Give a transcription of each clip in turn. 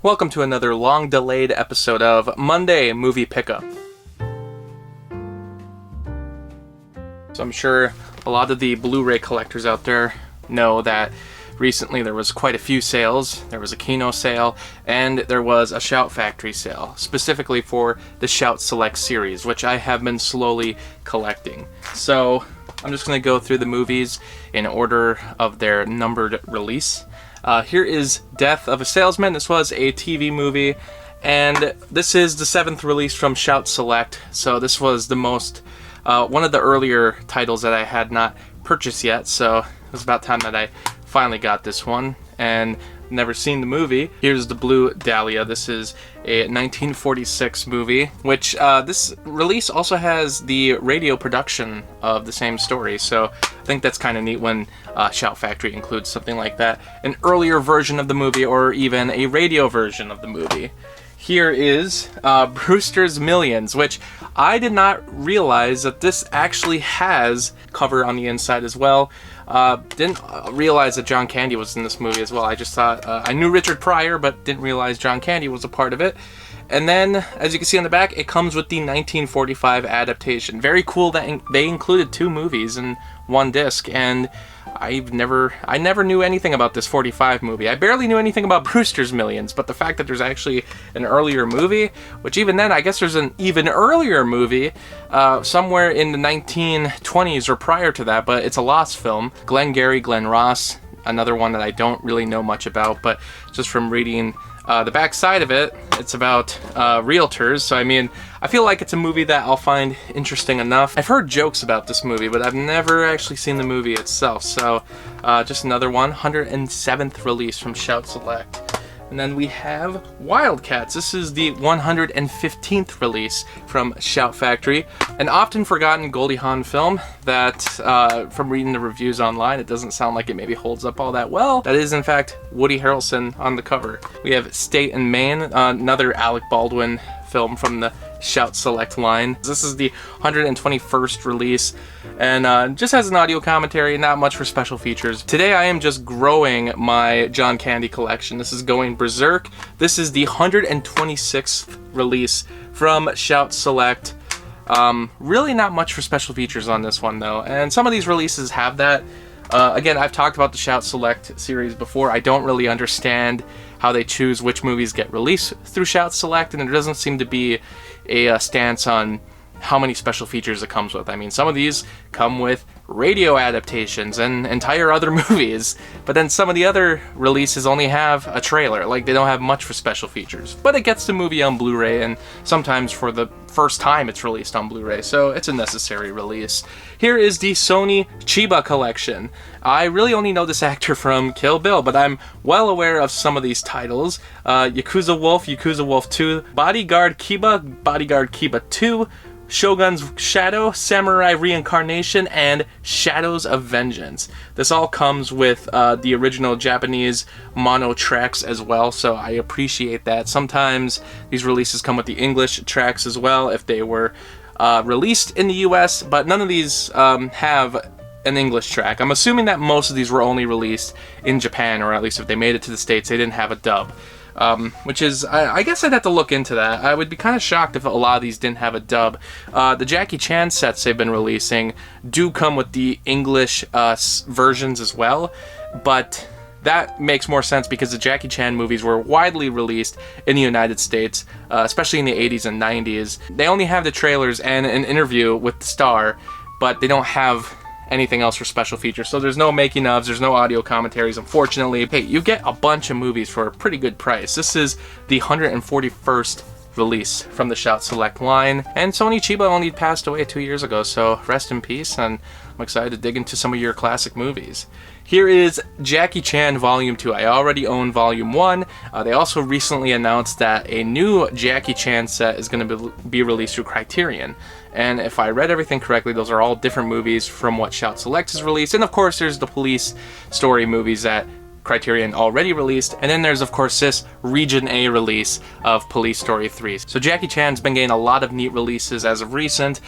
Welcome to another long-delayed episode of Monday Movie Pickup. So I'm sure a lot of the Blu-ray collectors out there know that recently there was quite a few sales. There was a Kino sale, and there was a Shout Factory sale, specifically for the Shout Select series, which I have been slowly collecting. So I'm just going to go through the movies in order of their numbered release. Here is Death of a Salesman. This was a TV movie, and this is the 7th release from Shout Select. So this was the most, one of the earlier titles that I had not purchased yet, so it was about time that I finally got this one, and never seen the movie. Here's the Blue Dahlia. This is a 1946 movie, which this release also has the radio production of the same story, so I think that's kind of neat when Shout Factory includes something like that. An earlier version of the movie, or even a radio version of the movie. Here is Brewster's Millions, which I did not realize that this actually has cover on the inside as well. Didn't realize that John Candy was in this movie as well. I just thought, I knew Richard Pryor, but didn't realize John Candy was a part of it. And then, as you can see on the back, it comes with the 1945 adaptation. Very cool that they included 2 movies in one disc, and I never knew anything about this 45 movie. I barely knew anything about Brewster's Millions, but the fact that there's actually an earlier movie, which even then, I guess there's an even earlier movie, somewhere in the 1920s or prior to that, but it's a lost film. Glengarry, Glen Ross, another one that I don't really know much about, but just from reading the back side of it, it's about realtors, so I mean, I feel like it's a movie that I'll find interesting enough. I've heard jokes about this movie, but I've never actually seen the movie itself, so just another one, 107th release from Shout Select. And then we have Wildcats. This is the 115th release from Shout Factory, an often forgotten Goldie Hawn film that, from reading the reviews online, it doesn't sound like it maybe holds up all that well. That is, in fact, Woody Harrelson on the cover. We have State and Maine, another Alec Baldwin film from the Shout Select line. This is the 121st release, and just has an audio commentary, not much for special features. Today I am just growing my John Candy collection. This is going berserk. This is the 126th release from Shout Select. Really not much for special features on this one though, and some of these releases have that. Again, I've talked about the Shout Select series before. I don't really understand how they choose which movies get released through Shout Select, and there doesn't seem to be a stance on how many special features it comes with. I mean, some of these come with radio adaptations and entire other movies, but then some of the other releases only have a trailer. Like, they don't have much for special features, but it gets the movie on Blu-ray, and sometimes for the first time it's released on Blu-ray, so it's a necessary release. Here is the Sonny Chiba collection. I really only know this actor from Kill Bill, but I'm well aware of some of these titles. Yakuza Wolf 2, Bodyguard Kiba 2, Shogun's Shadow, Samurai Reincarnation, and Shadows of Vengeance. This all comes with the original Japanese mono tracks as well, so I appreciate that. Sometimes these releases come with the English tracks as well if they were released in the US, but none of these have an English track. I'm assuming that most of these were only released in Japan, or at least if they made it to the States, they didn't have a dub. Which is, I guess I'd have to look into that. I would be kind of shocked if a lot of these didn't have a dub. The Jackie Chan sets they've been releasing do come with the English versions as well, but that makes more sense because the Jackie Chan movies were widely released in the United States, especially in the 80s and 90s. They only have the trailers and an interview with the star, but they don't have anything else for special features, so there's no making ofs, there's no audio commentaries, unfortunately. Hey, you get a bunch of movies for a pretty good price. This is the 141st release from the Shout Select line, and Sonny Chiba only passed away 2 years ago, so rest in peace, and I'm excited to dig into some of your classic movies. Here is Jackie Chan Volume 2. I already own Volume 1. They also recently announced that a new Jackie Chan set is going to be released through Criterion. And if I read everything correctly, those are all different movies from what Shout Select has released. And of course, there's the police story movies that Criterion already released. And then there's, of course, this Region A release of Police Story 3. So Jackie Chan's been getting a lot of neat releases as of recent.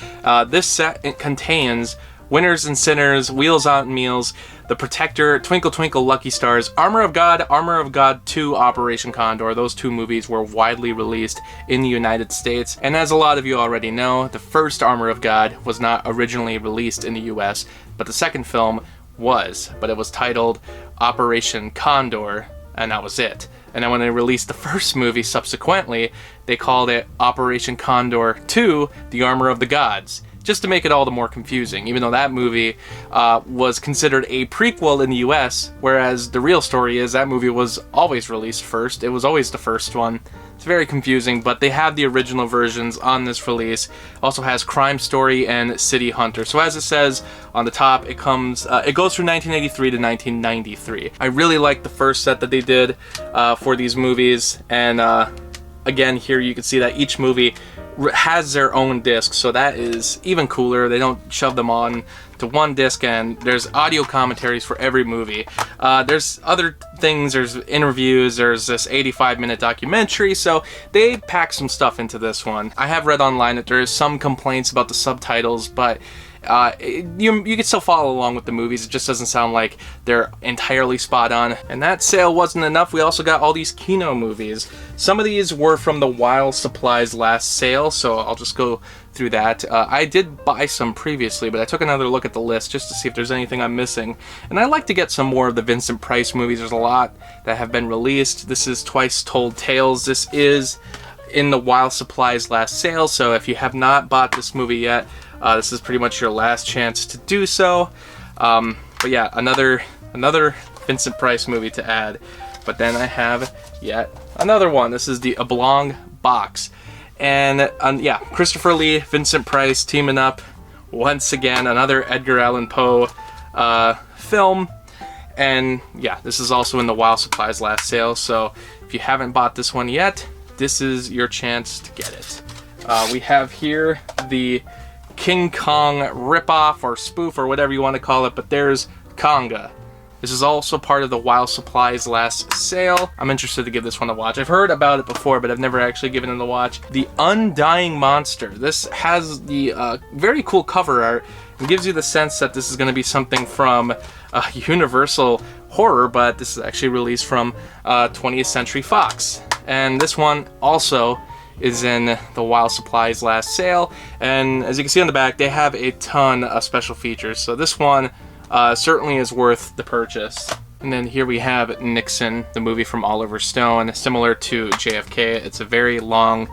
This set, it contains Winners and Sinners, Wheels on Meals, The Protector, Twinkle Twinkle Lucky Stars, Armor of God 2, Operation Condor. Those two movies were widely released in the United States. And as a lot of you already know, the first Armor of God was not originally released in the US, but the second film was. But it was titled Operation Condor, and that was it. And then when they released the first movie subsequently, they called it Operation Condor 2, The Armor of the Gods, just to make it all the more confusing, even though that movie was considered a prequel in the US, whereas the real story is that movie was always released first. It was always the first one. It's very confusing, but they have the original versions on this release. Also has Crime Story and City Hunter. So as it says on the top, it goes from 1983 to 1993. I really like the first set that they did for these movies, and again, here you can see that each movie has their own disc, so that is even cooler. They don't shove them on to one disc, and there's audio commentaries for every movie. There's other things, there's interviews, there's this 85-minute documentary, so they pack some stuff into this one. I have read online that there is some complaints about the subtitles, but you can still follow along with the movies. It just doesn't sound like they're entirely spot on. And that sale wasn't enough. We also got all these Kino movies. Some of these were from the Wild Supplies last sale, so I'll just go through that. I did buy some previously, but I took another look at the list just to see if there's anything I'm missing. And I'd like to get some more of the Vincent Price movies. There's a lot that have been released. This is Twice Told Tales. This is in the Wild Supplies last sale, so if you have not bought this movie yet, this is pretty much your last chance to do so. But yeah, another Vincent Price movie to add. But then I have yet another one. This is the Oblong box. And yeah, Christopher Lee, Vincent Price teaming up once again. Another Edgar Allan Poe film. And yeah, this is also in the Wild Supplies last sale. So if you haven't bought this one yet, this is your chance to get it. We have here the King Kong ripoff or spoof or whatever you want to call it, but there's Konga. This is also part of the Wild Supplies last sale. I'm interested to give this one a watch. I've heard about it before, but I've never actually given it a watch. The Undying Monster. This has the very cool cover art and gives you the sense that this is going to be something from Universal Horror, but this is actually released from 20th Century Fox. And this one also is in the Wild Supplies last sale, and as you can see on the back, they have a ton of special features, so this one certainly is worth the purchase. And then here we have Nixon, the movie from Oliver Stone. Similar to JFK, it's a very long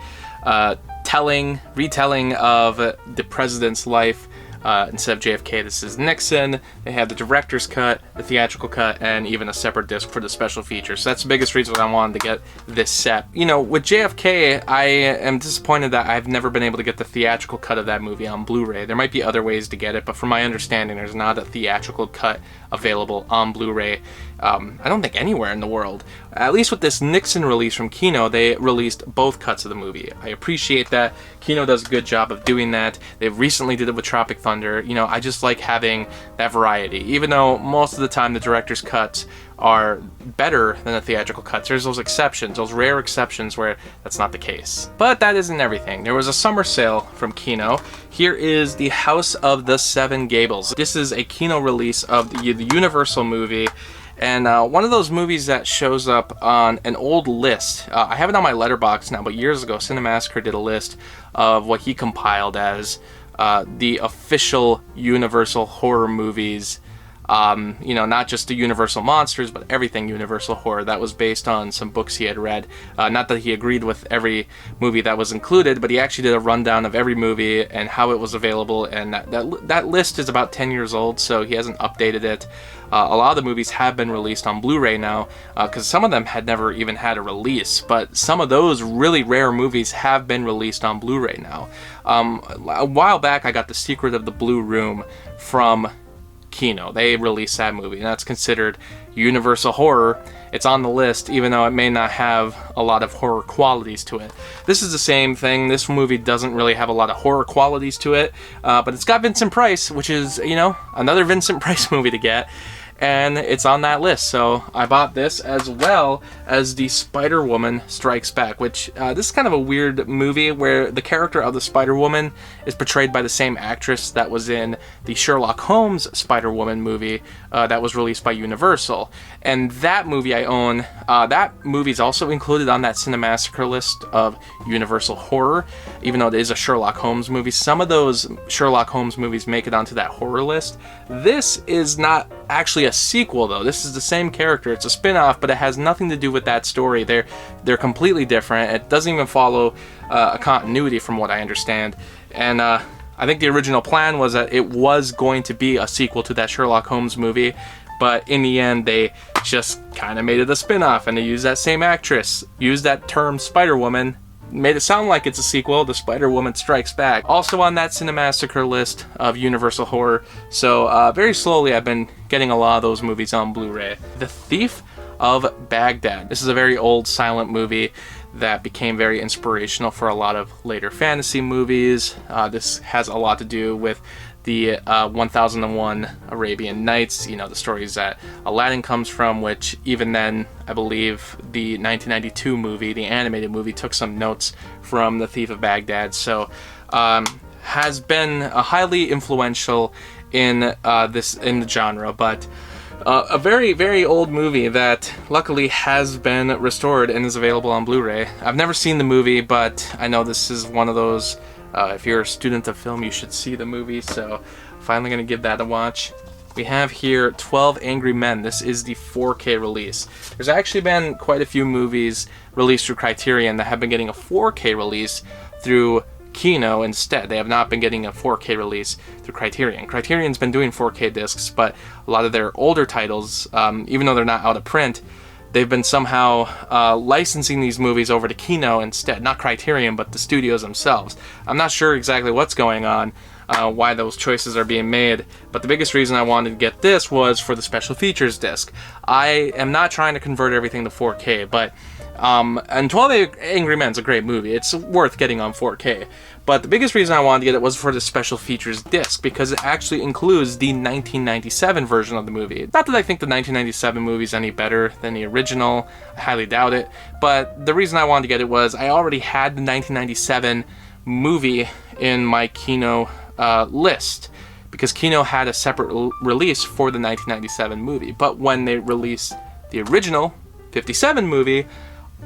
retelling of the president's life. Instead of JFK, this is Nixon. They have the director's cut, the theatrical cut, and even a separate disc for the special features. So that's the biggest reason I wanted to get this set. You know, with JFK, I am disappointed that I've never been able to get the theatrical cut of that movie on Blu-ray. There might be other ways to get it, but from my understanding, there's not a theatrical cut available on Blu-ray. I don't think anywhere in the world. At least with this Nixon release from Kino, they released both cuts of the movie. I appreciate that. Kino does a good job of doing that. They recently did it with Tropic Thunder. You know, I just like having that variety. Even though most of the time the director's cuts are better than the theatrical cuts, there's those exceptions, those rare exceptions where that's not the case. But that isn't everything. There was a summer sale from Kino. Here is The House of the Seven Gables. This is a Kino release of the Universal movie. And one of those movies that shows up on an old list. I have it on my letterbox now, but years ago, Cinemassacre did a list of what he compiled as the official Universal horror movies. You know, not just the Universal monsters, but everything Universal horror. That was based on some books he had read. Not that he agreed with every movie that was included, but he actually did a rundown of every movie and how it was available. And that list is about 10 years old, so he hasn't updated it. A lot of the movies have been released on Blu-ray now, because some of them had never even had a release, but some of those really rare movies have been released on Blu-ray now. A while back, I got The Secret of the Blue Room from Kino. They released that movie, and that's considered Universal horror. It's on the list, even though it may not have a lot of horror qualities to it. This is the same thing. This movie doesn't really have a lot of horror qualities to it, but it's got Vincent Price, which is, you know, another Vincent Price movie to get. and it's on that list. So I bought this as well as the Spider-Woman Strikes Back, which this is kind of a weird movie where the character of the Spider-Woman is portrayed by the same actress that was in the Sherlock Holmes Spider-Woman movie that was released by Universal. And that movie I own. That movie is also included on that Cinemassacre list of Universal horror, even though it is a Sherlock Holmes movie. Some of those Sherlock Holmes movies make it onto that horror list. This is not actually a sequel, though. This is the same character. It's a spin-off, but it has nothing to do with that story. They're completely different. It doesn't even follow a continuity from what I understand. And I think the original plan was that it was going to be a sequel to that Sherlock Holmes movie, but in the end they just kind of made it a spin-off, and they used that same actress, used that term Spider-Woman, made it sound like it's a sequel, The Spider-Woman Strikes Back. Also on that Cinemassacre list of Universal horror. So very slowly I've been getting a lot of those movies on Blu-ray. The Thief of Bagdad. This is a very old silent movie that became very inspirational for a lot of later fantasy movies. This has a lot to do with the 1001 Arabian Nights, you know, the stories that Aladdin comes from, which even then, I believe the 1992 movie, the animated movie, took some notes from The Thief of Baghdad. So has been highly influential in the genre, but a very, very old movie that luckily has been restored and is available on Blu-ray. I've never seen the movie, but I know this is one of those, if you're a student of film, you should see the movie, so finally going to give that a watch. We have here 12 Angry Men. This is the 4K release. There's actually been quite a few movies released through Criterion that have been getting a 4K release through Kino instead. They have not been getting a 4K release through Criterion. Criterion's been doing 4K discs, but a lot of their older titles, even though they're not out of print, they've been somehow licensing these movies over to Kino instead. Not Criterion, but the studios themselves. I'm not sure exactly what's going on, why those choices are being made, but the biggest reason I wanted to get this was for the special features disc. I am not trying to convert everything to 4K, but and 12 Angry Men is a great movie. It's worth getting on 4K. But the biggest reason I wanted to get it was for the special features disc, because it actually includes the 1997 version of the movie. Not that I think the 1997 movie is any better than the original. I highly doubt it. But the reason I wanted to get it was I already had the 1997 movie in my Kino list, because Kino had a separate release for the 1997 movie. But when they released the original 57 movie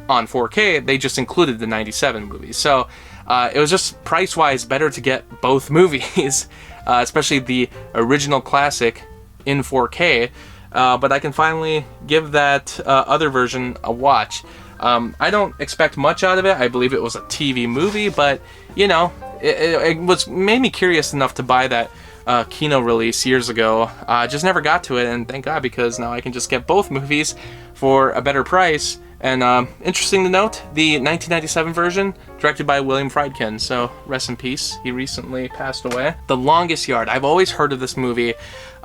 on 4K, they just included the 97 movie. So it was just price-wise better to get both movies, especially the original classic in 4K. But I can finally give that other version a watch. I don't expect much out of it. I believe it was a TV movie, but you know, it made me curious enough to buy that Kino release years ago. I just never got to it, and thank God, because now I can just get both movies for a better price. And interesting to note, the 1997 version, directed by William Friedkin, so rest in peace. He recently passed away. The Longest Yard. I've always heard of this movie.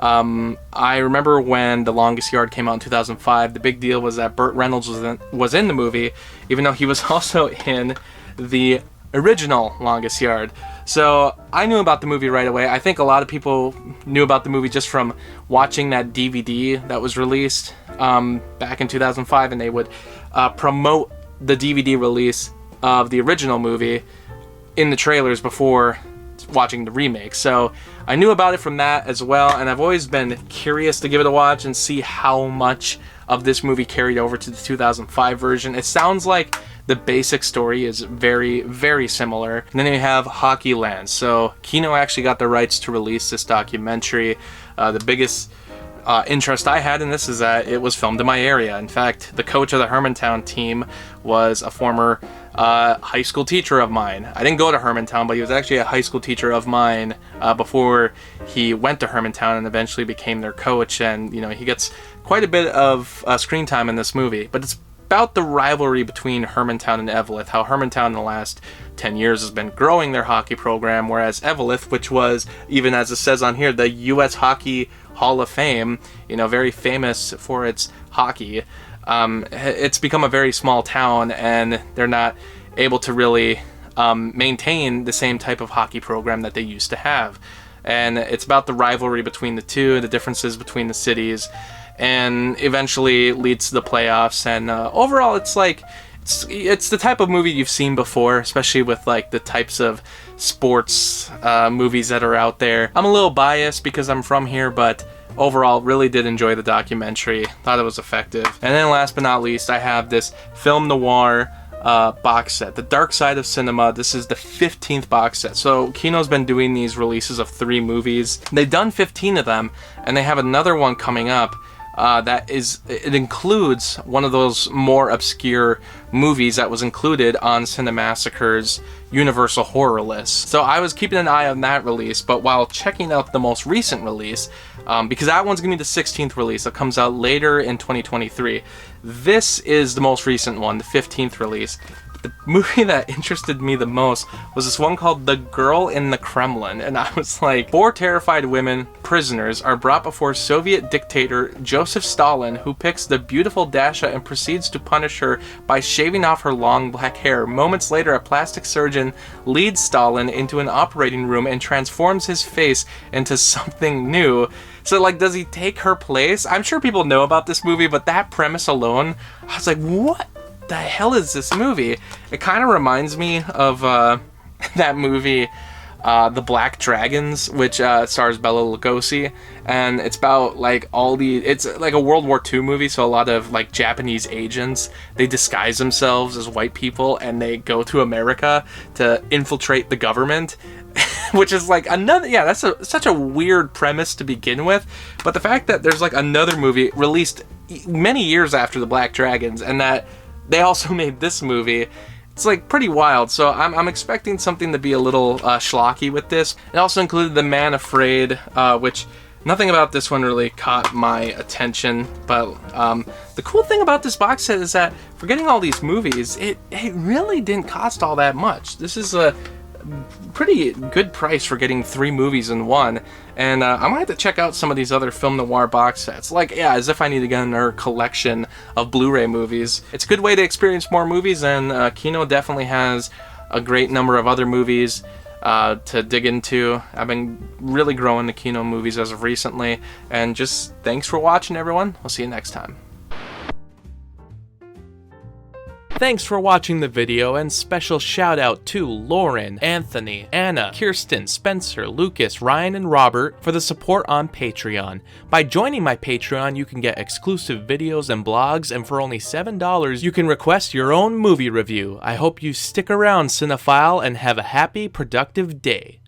I remember when The Longest Yard came out in 2005, the big deal was that Burt Reynolds was in the movie, even though he was also in the original Longest Yard. So I knew about the movie right away. I think a lot of people knew about the movie just from watching that DVD that was released back in 2005, and they would promote the DVD release of the original movie in the trailers before watching the remake. So I knew about it from that as well, and I've always been curious to give it a watch and see how much of this movie carried over to the 2005 version. It sounds like the basic story is very, very similar. And then you have Hockeyland. So Kino actually got the rights to release this documentary. The biggest interest I had in this is that it was filmed in my area. In fact, the coach of the Hermantown team was a former high school teacher of mine. I didn't go to Hermantown, but he was actually a high school teacher of mine before he went to Hermantown and eventually became their coach. And you know, he gets quite a bit of screen time in this movie. But it's about the rivalry between Hermantown and Eveleth, how Hermantown in the last 10 years has been growing their hockey program, whereas Eveleth, which was, even as it says on here, the U.S. Hockey Hall of Fame, you know, very famous for its hockey, it's become a very small town, and they're not able to really maintain the same type of hockey program that they used to have. and it's about the rivalry between the two, the differences between the cities, and eventually leads to the playoffs. And overall, it's like it's the type of movie you've seen before, especially with like the types of sports movies that are out there. I'm a little biased because I'm from here, but overall, really did enjoy the documentary. Thought it was effective. And then last but not least, I have this film noir box set, The Dark Side of Cinema. This is the 15th box set. So Kino's been doing these releases of 3 movies. They've done 15 of them, and they have another one coming up. It includes one of those more obscure movies that was included on Cinemassacre's Universal Horror list. So I was keeping an eye on that release, but while checking out the most recent release, because that one's gonna be the 16th release that comes out later in 2023. This is the most recent one, the 15th release. The movie that interested me the most was this one called The Girl in the Kremlin, and I was like, 4 terrified women prisoners are brought before Soviet dictator Joseph Stalin, who picks the beautiful Dasha and proceeds to punish her by shaving off her long black hair. Moments later, a plastic surgeon leads Stalin into an operating room and transforms his face into something new. So, like, does he take her place? I'm sure people know about this movie, but that premise alone, I was like, what the hell is this movie? It kind of reminds me of that movie, The Black Dragons, which stars Bela Lugosi, and it's about like it's like a World War II movie, so a lot of like Japanese agents, they disguise themselves as white people and they go to America to infiltrate the government. Which is like another, that's such a weird premise to begin with, but the fact that there's like another movie released many years after The Black Dragons, and that they also made this movie, it's like pretty wild. So I'm expecting something to be a little schlocky with this. It also included The Man Afraid, which nothing about this one really caught my attention, but the cool thing about this box set is that for getting all these movies, it really didn't cost all that much. This is a pretty good price for getting 3 movies in one, and I might have to check out some of these other film noir box sets. Like, as if I need to get another collection of Blu-ray movies. It's a good way to experience more movies, and Kino definitely has a great number of other movies to dig into. I've been really growing the Kino movies as of recently, and just thanks for watching, everyone. We'll see you next time. Thanks for watching the video, and special shout out to Lauren, Anthony, Anna, Kirsten, Spencer, Lucas, Ryan, and Robert for the support on Patreon. By joining my Patreon, you can get exclusive videos and blogs, and for only $7, you can request your own movie review. I hope you stick around, Cinephile, and have a happy, productive day.